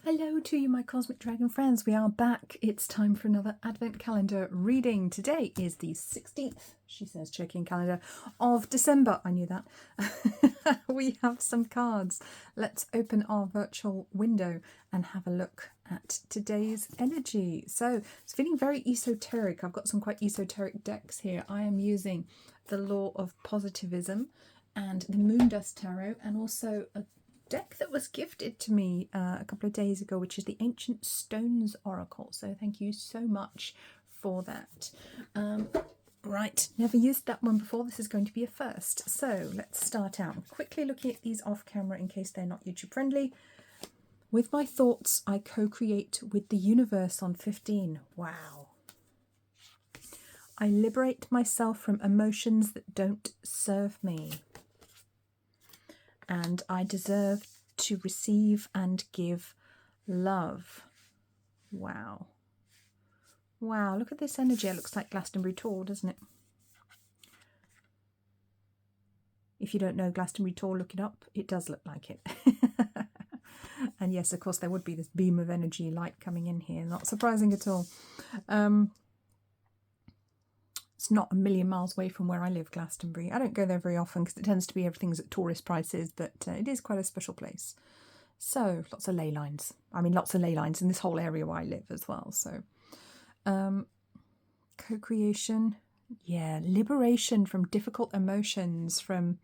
Hello to you, my Cosmic Dragon friends. We are back. It's time for another Advent Calendar reading. Today is the 16th, she says, checking calendar, of December. I knew that. We have some cards. Let's open our virtual window and have a look at today's energy. So it's feeling very esoteric. I've got some quite esoteric decks here. I am using the Law of Positivism and the Moondust Tarot, and also a deck that was gifted to me a couple of days ago, which is the Ancient Stones Oracle. So thank you so much for that. Right, never used that one before. This is going to be a first. So let's start out quickly looking at these off camera in case they're not YouTube friendly. With my thoughts, I co-create with the universe on 15. Wow. I liberate myself from emotions that don't serve me. And I deserve to receive and give love. Wow. Wow, look at this energy. It looks like Glastonbury Tor, doesn't it? If you don't know Glastonbury Tor, look it up. It does look like it. And yes, of course, there would be this beam of energy light coming in here. Not surprising at all. It's not a million miles away from where I live, Glastonbury. I don't go there very often because it tends to be everything's at tourist prices, but it is quite a special place. So, lots of ley lines. I mean, lots of ley lines in this whole area where I live as well. So, co-creation. Yeah, liberation from difficult emotions, from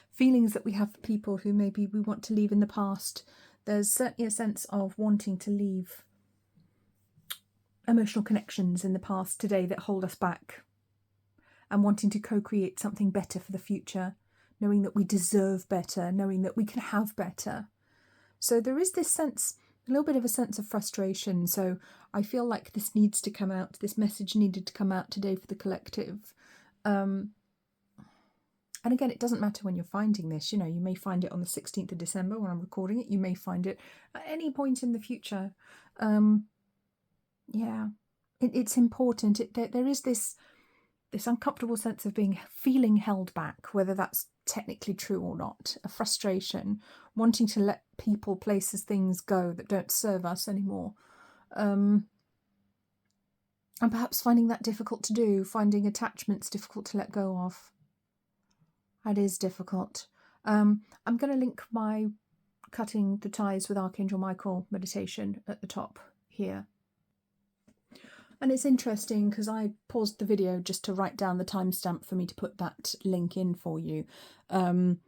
feelings that we have for people who maybe we want to leave in the past. There's certainly a sense of wanting to leave emotional connections in the past today that hold us back, and wanting to co-create something better for the future, knowing that we deserve better, knowing that we can have better. So there is this sense, a little bit of a sense of frustration. So I feel like this needs to come out, this message needed to come out today for the collective. And again, it doesn't matter when you're finding this. You know, you may find it on the 16th of December when I'm recording it. You may find it at any point in the future. Yeah, it's important. There is this uncomfortable sense of feeling held back, whether that's technically true or not, a frustration, wanting to let people, places, things go that don't serve us anymore. And perhaps finding that difficult to do, finding attachments difficult to let go of. That is difficult. I'm going to link my Cutting the Ties with Archangel Michael meditation at the top here. And it's interesting because I paused the video just to write down the timestamp for me to put that link in for you. And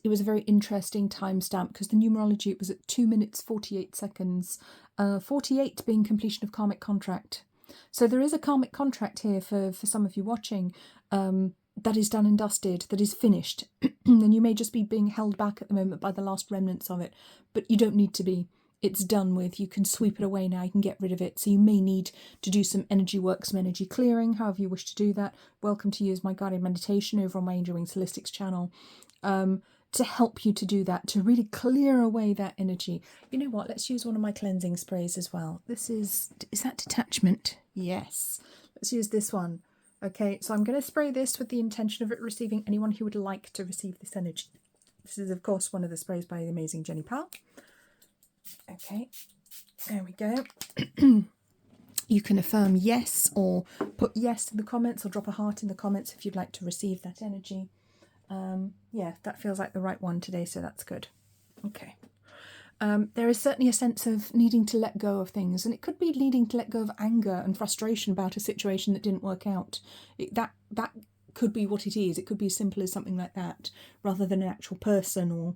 it was a very interesting timestamp because the numerology, it was at 2 minutes 48 seconds, 48 being completion of karmic contract. So there is a karmic contract here for some of you watching, that is done and dusted, that is finished. And you may just be being held back at the moment by the last remnants of it, but you don't need to be. It's done with. You can sweep it away now. You can get rid of it. So you may need to do some energy work, some energy clearing, however you wish to do that. Welcome to use my guided meditation over on my Angel Wings Holistics channel to help you to do that, to really clear away that energy. You know what? Let's use one of my cleansing sprays as well. Is that detachment? Yes. Let's use this one. Okay, so I'm going to spray this with the intention of it receiving anyone who would like to receive this energy. This is, of course, one of the sprays by the amazing Jenny Powell. Okay, there we go. You can affirm yes or put yes in the comments or drop a heart in the comments if you'd like to receive that energy. Yeah, that feels like the right one today, so that's good. Okay. There is certainly a sense of needing to let go of things, and it could be needing to let go of anger and frustration about a situation that didn't work out. That could be what it is. It could be as simple as something like that, rather than an actual person or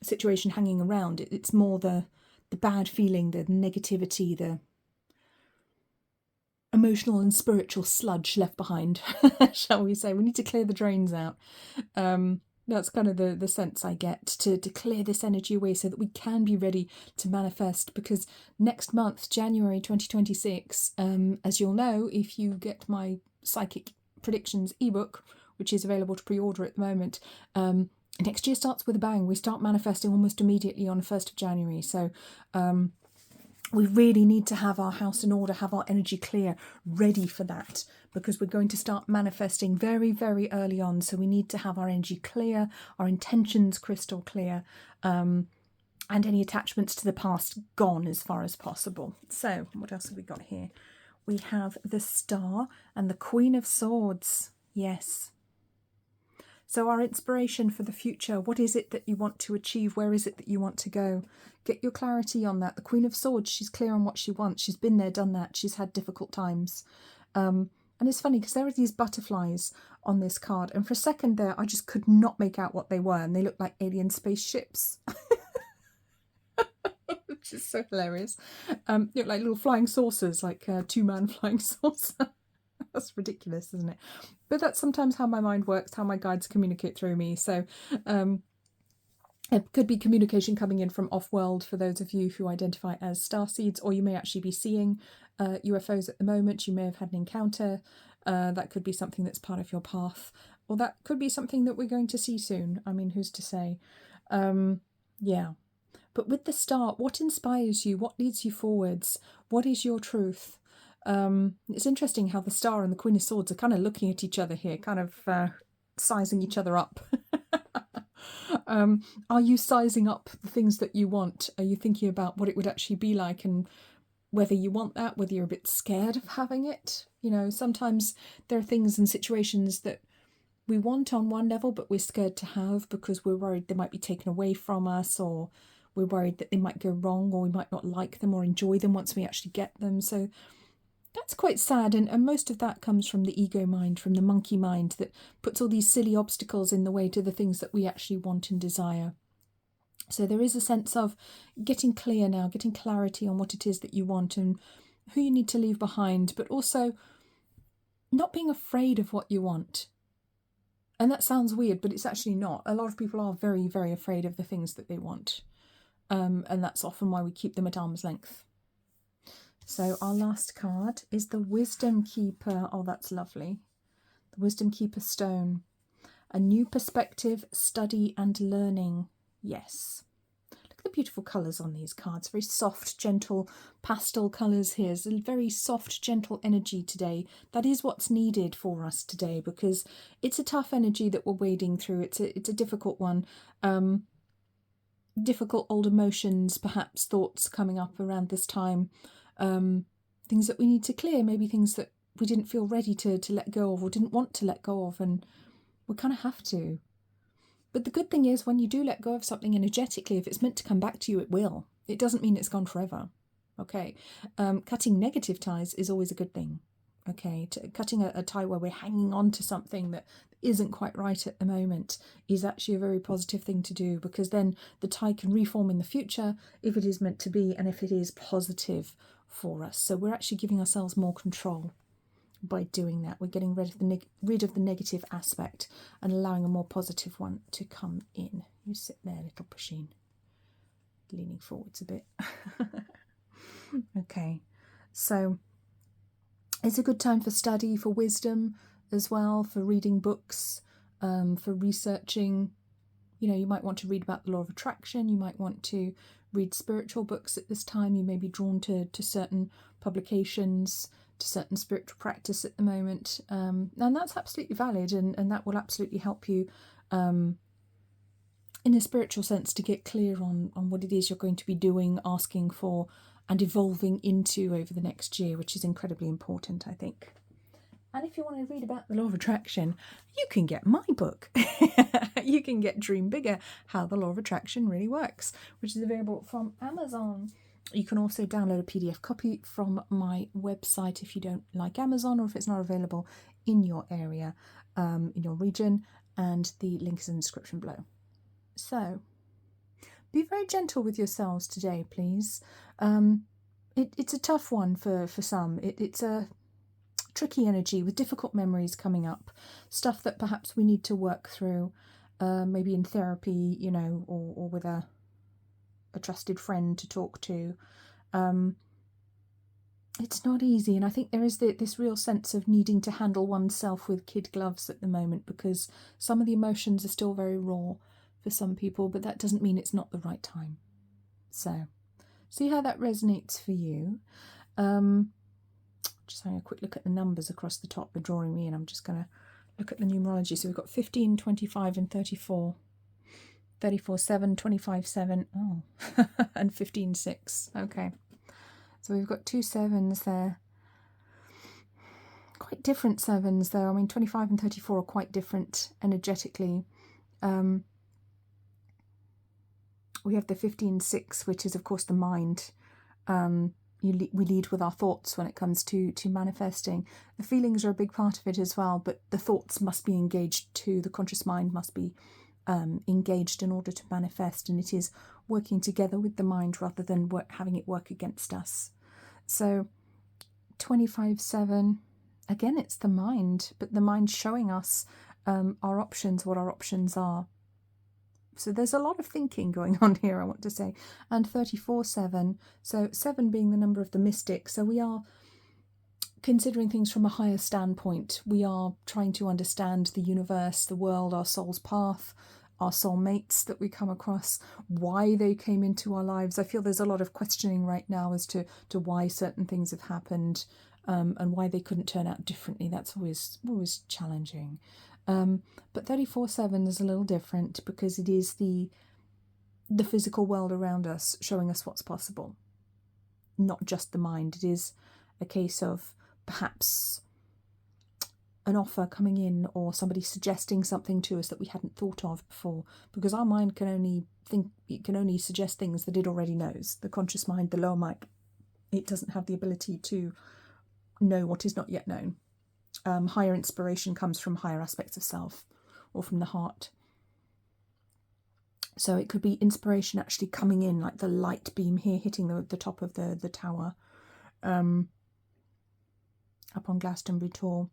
a situation hanging around. It's more the bad feeling, the negativity, the emotional and spiritual sludge left behind, shall we say. We need to clear the drains out. That's kind of the sense I get, to clear this energy away so that we can be ready to manifest, because next month, January 2026, as you'll know if you get my Psychic Predictions ebook, which is available to pre-order at the moment, next year starts with a bang. We start manifesting almost immediately on the 1st of January. So we really need to have our house in order, have our energy clear, ready for that, because we're going to start manifesting very, very early on. So we need to have our energy clear, our intentions crystal clear, and any attachments to the past gone as far as possible. So what else have we got here? We have the Star and the Queen of Swords. Yes. So our inspiration for the future, what is it that you want to achieve? Where is it that you want to go? Get your clarity on that. The Queen of Swords, she's clear on what she wants. She's been there, done that. She's had difficult times. And it's funny because there are these butterflies on this card. And for a second there, I just could not make out what they were. And they look like alien spaceships. Which is so hilarious. They look like little flying saucers, like a two-man flying saucer. That's ridiculous, isn't it? But that's sometimes how my mind works, how my guides communicate through me. So it could be communication coming in from off-world for those of you who identify as starseeds, or you may actually be seeing UFOs at the moment. You may have had an encounter. That could be something that's part of your path, or that could be something that we're going to see soon. I mean, who's to say? Yeah. But with the Star, what inspires you? What leads you forwards? What is your truth? It's interesting how the Star and the Queen of Swords are kind of looking at each other here, kind of sizing each other up. Are you sizing up the things that you want? Are you thinking about what it would actually be like and whether you want that, whether you're a bit scared of having it? You know, sometimes there are things and situations that we want on one level, but we're scared to have because we're worried they might be taken away from us, or we're worried that they might go wrong, or we might not like them or enjoy them once we actually get them. So that's quite sad, and most of that comes from the ego mind, from the monkey mind, that puts all these silly obstacles in the way to the things that we actually want and desire. So there is a sense of getting clear now, getting clarity on what it is that you want and who you need to leave behind, but also not being afraid of what you want. And that sounds weird, but it's actually not. A lot of people are very, very afraid of the things that they want. And that's often why we keep them at arm's length. So our last card is the Wisdom Keeper. Oh, that's lovely. The Wisdom Keeper stone. A new perspective, study and learning. Yes. Look at the beautiful colours on these cards. Very soft, gentle pastel colours here. It's a very soft, gentle energy today. That is what's needed for us today, because it's a tough energy that we're wading through. It's a difficult one. Difficult old emotions, perhaps thoughts coming up around this time. Things that we need to clear, maybe things that we didn't feel ready to let go of or didn't want to let go of, and we kind of have to. But the good thing is, when you do let go of something energetically, if it's meant to come back to you, it will. It doesn't mean it's gone forever. Okay. Cutting negative ties is always a good thing. Okay. Cutting a tie where we're hanging on to something that isn't quite right at the moment is actually a very positive thing to do, because then the tie can reform in the future if it is meant to be and if it is positive for us. So we're actually giving ourselves more control by doing that. We're getting rid of the negative aspect and allowing a more positive one to come in. You sit there, little Pusheen, leaning forwards a bit. Okay, so it's a good time for study, for wisdom as well, for reading books, for researching. You know, you might want to read about the law of attraction. You might want to read spiritual books at this time. You may be drawn to certain publications, to certain spiritual practice at the moment. And that's absolutely valid, and that will absolutely help you in a spiritual sense to get clear on what it is you're going to be doing, asking for, and evolving into over the next year, which is incredibly important, I think. And if you want to read about the law of attraction, you can get my book. You can get Dream Bigger, How the Law of Attraction Really Works, which is available from Amazon. You can also download a PDF copy from my website if you don't like Amazon, or if it's not available in your area, in your region, and the link is in the description below. So, be very gentle with yourselves today, please. It's a tough one for some. It's a tricky energy with difficult memories coming up, stuff that perhaps we need to work through, maybe in therapy, you know, or with a trusted friend to talk to. It's not easy, and I think there is this real sense of needing to handle oneself with kid gloves at the moment, because some of the emotions are still very raw for some people, but that doesn't mean it's not the right time. So, see how that resonates for you. Just having a quick look at the numbers across the top. They're drawing me in. I'm just going to look at the numerology. So we've got 15, 25 and 34. 34-7, 25-7, oh, and 15-6. Okay, so we've got 2 sevens there. Quite different sevens though. I mean, 25 and 34 are quite different energetically. We have the 15-6, which is of course the mind. We lead with our thoughts when it comes to manifesting. The feelings are a big part of it as well, but the thoughts must be engaged too. The conscious mind must be engaged in order to manifest, and it is working together with the mind rather than having it work against us. So 25-7, again, it's the mind, but the mind showing us our options, what our options are. So there's a lot of thinking going on here, I want to say. And 34-7, so 7 being the number of the mystic, so we are considering things from a higher standpoint. We are trying to understand the universe, the world, our soul's path, our soul mates that we come across, why they came into our lives. I feel there's a lot of questioning right now as to why certain things have happened, and why they couldn't turn out differently. That's always challenging. But 34-7 is a little different because it is the physical world around us showing us what's possible, not just the mind. It is a case of perhaps an offer coming in or somebody suggesting something to us that we hadn't thought of before, because our mind can only suggest things that it already knows. The conscious mind, the lower mind, it doesn't have the ability to know what is not yet known. Higher inspiration comes from higher aspects of self or from the heart. So it could be inspiration actually coming in, like the light beam here hitting the top of the tower up on Glastonbury Tor.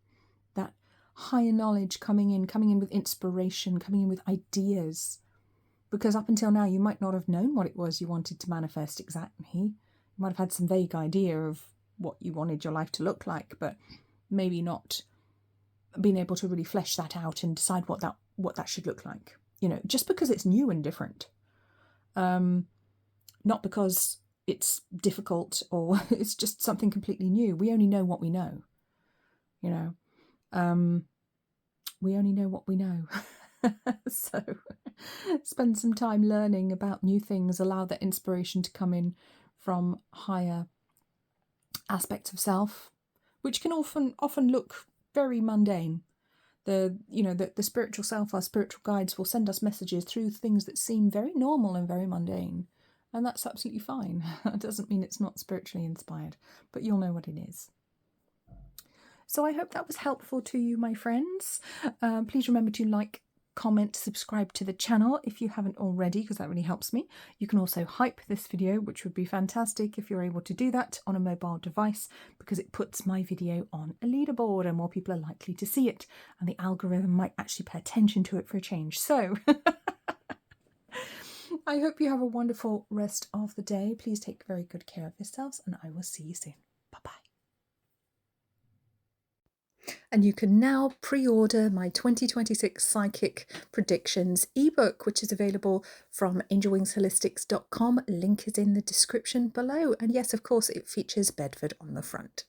That higher knowledge coming in with inspiration, coming in with ideas. Because up until now you might not have known what it was you wanted to manifest exactly. You might have had some vague idea of what you wanted your life to look like, but maybe not being able to really flesh that out and decide what that should look like. You know, just because it's new and different. Not because it's difficult or it's just something completely new. We only know what we know. You know, we only know what we know. So spend some time learning about new things, allow that inspiration to come in from higher aspects of self, which can often look very mundane. The spiritual self, our spiritual guides, will send us messages through things that seem very normal and very mundane, and that's absolutely fine. It doesn't mean it's not spiritually inspired, but you'll know what it is. So I hope that was helpful to you, my friends. Please remember to like, comment, subscribe to the channel if you haven't already, because that really helps me. You can also hype this video, which would be fantastic if you're able to do that on a mobile device, because it puts my video on a leaderboard and more people are likely to see it, and the algorithm might actually pay attention to it for a change. So I hope you have a wonderful rest of the day. Please take very good care of yourselves, and I will see you soon. Bye-bye. And you can now pre-order my 2026 Psychic Predictions ebook, which is available from angelwingsholistics.com. Link is in the description below. And yes, of course, it features Bedford on the front.